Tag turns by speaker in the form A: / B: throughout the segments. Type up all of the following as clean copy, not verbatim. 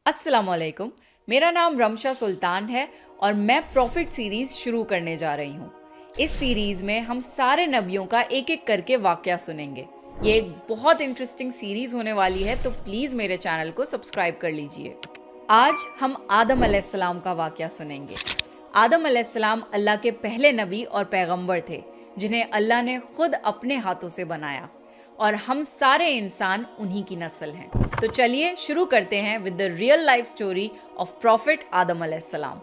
A: अस्सलाम वालेकुम। मेरा नाम रमशा सुल्तान है और मैं प्रॉफिट सीरीज शुरू करने जा रही हूँ। इस सीरीज में हम सारे नबियों का एक एक करके वाकया सुनेंगे। ये एक बहुत इंटरेस्टिंग सीरीज होने वाली है, तो प्लीज मेरे चैनल को सब्सक्राइब कर लीजिए। आज हम आदम अलैहिस्सलाम का वाकया सुनेंगे। आदम अलैहिस्सलाम अल्लाह के पहले नबी और पैगंबर थे, जिन्हें अल्लाह ने खुद अपने हाथों से बनाया, और हम सारे इंसान उन्हीं की नस्ल हैं। तो चलिए शुरू करते हैं with the real life story of prophet Adam अलैहिस्सलाम।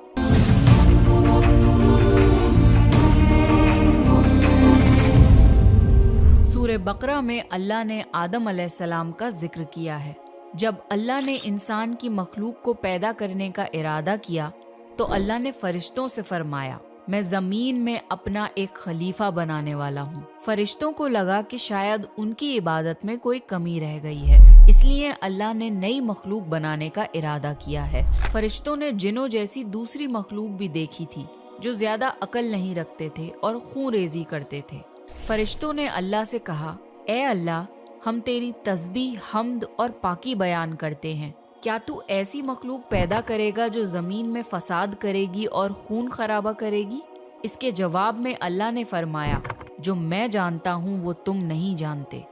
A: सूरह बकरा में अल्लाह ने आदम अलैहिस्सलाम का जिक्र किया है। जब अल्लाह ने इंसान की मखलूक को पैदा करने का इरादा किया तो अल्लाह ने फरिश्तों से फरमाया, मैं जमीन में अपना एक खलीफा बनाने वाला हूँ। फरिश्तों को लगा कि शायद उनकी इबादत में कोई कमी रह गई है, इसलिए अल्लाह ने नई मखलूक बनाने का इरादा किया है। फरिश्तों ने जिन्नों जैसी दूसरी मखलूक भी देखी थी, जो ज्यादा अकल नहीं रखते थे और खून रेजी करते थे। फरिश्तों ने अल्लाह से कहा, ए अल्लाह, हम तेरी तस्बीह, हम्द और पाकी बयान करते हैं। क्या तू ऐसी मखलूक पैदा करेगा जो जमीन में फसाद करेगी और खून खराबा करेगी? इसके जवाब में अल्लाह ने फरमाया, जो मैं जानता हूँ वो तुम नहीं जानते।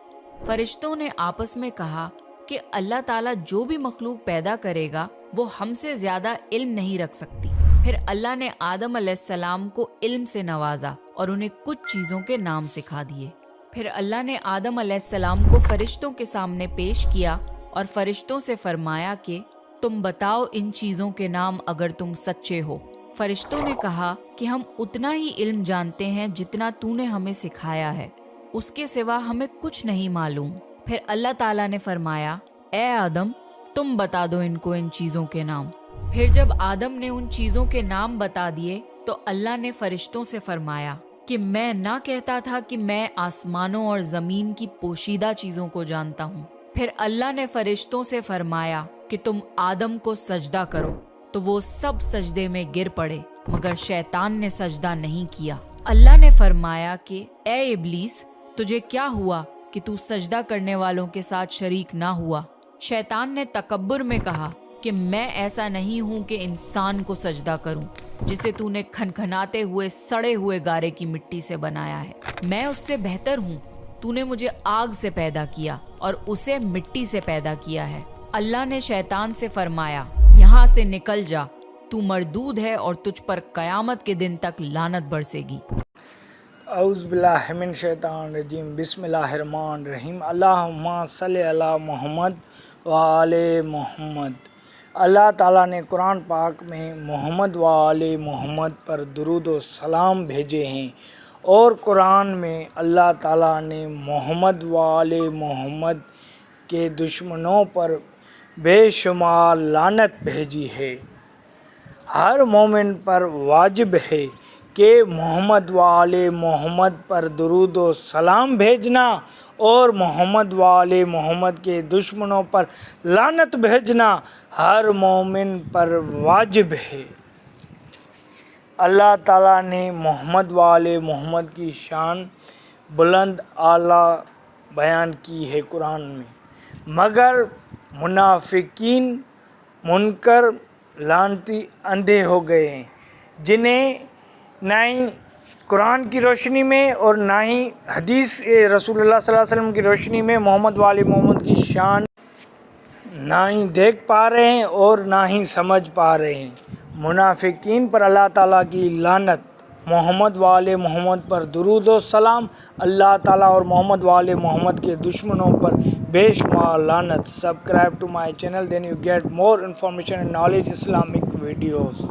A: फरिश्तों ने आपस में कहा कि अल्लाह ताला जो भी मखलूक पैदा करेगा वो हमसे ज्यादा इल्म नहीं रख सकती। फिर अल्लाह ने आदम अलैहिस्सलाम को इल्म से नवाजा और उन्हें कुछ चीजों के नाम सिखा दिए। फिर अल्लाह ने आदम अलैहिस्सलाम को फरिश्तों के सामने पेश किया और फरिश्तों से फरमाया कि तुम बताओ इन चीजों के नाम अगर तुम सच्चे हो। फरिश्तों ने कहा कि हम उतना ही इल्म जानते हैं जितना तूने हमें सिखाया है, उसके सिवा हमें कुछ नहीं मालूम। फिर अल्लाह ताला ने फरमाया, ए आदम, तुम बता दो इनको इन चीजों के नाम। फिर जब आदम ने उन चीजों के नाम बता दिए तो अल्लाह ने फरिश्तों से फरमाया कि मैं ना कहता था कि मैं आसमानों और जमीन की पोशीदा चीजों को जानता हूँ। फिर अल्लाह ने फरिश्तों से फरमाया कि तुम आदम को सजदा करो, तो वो सब सजदे में गिर पड़े, मगर शैतान ने सजदा नहीं किया। अल्लाह ने फरमाया कि ए इब्लीस, तुझे क्या हुआ कि तू सजदा करने वालों के साथ शरीक ना हुआ? शैतान ने तकब्बुर में कहा कि मैं ऐसा नहीं हूँ कि इंसान को सजदा करूँ जिसे तूने खनखनाते हुए सड़े हुए गारे की मिट्टी से बनाया है। मैं उससे बेहतर हूँ। तूने मुझे आग से पैदा किया और उसे मिट्टी से पैदा किया है। अल्लाह ने शैतान से फरमाया, यहाँ से निकल जा, तू मरदूद है और तुझ पर कयामत के दिन तक लानत बरसेगी।
B: औज़ु बिल्लाहि मिन शैतानिर रजीम, बिस्मिल्लाहिर रहमानिर रहीम। अल्लाहुम्मा सल्लि अला मोहम्मद व आले मोहम्मद। अल्लाह ताला ने कुरान पाक में मोहम्मद व आले मोहम्मद पर दुरूद व सलाम भेजे हैं, और कुरान में अल्लाह ताला ने मोहम्मद व आले मोहम्मद के दुश्मनों पर बेशुमार लानत भेजी है। हर मोमिन पर वाजिब है कि मोहम्मद व आले मोहम्मद पर दुरूद व सलाम भेजना और मोहम्मद व आले मोहम्मद के दुश्मनों पर लानत भेजना हर मोमिन पर वाजिब है। अल्लाह ताला ने मोहम्मद व आले मोहम्मद की शान बुलंद आला बयान की है कुरान में, मगर मुनाफिकीन मुनकर लानती अंधे हो गए हैं, जिन्हें ना ही कुरान की रोशनी में और ना ही हदीस रसूलुल्लाह सल्लल्लाहु अलैहि वसल्लम की रोशनी में मोहम्मद व आले मोहम्मद की शान ना ही देख पा रहे हैं और ना ही समझ पा रहे हैं। मुनाफिकीन पर अल्लाह ताला की लानत, मोहम्मद व आले मोहम्मद पर दुरूद व सलाम, अल्लाह ताला और मोहम्मद व आले मोहम्मद के दुश्मनों पर बेशुमार लानत। Subscribe to my channel, then you get more information and knowledge Islamic videos.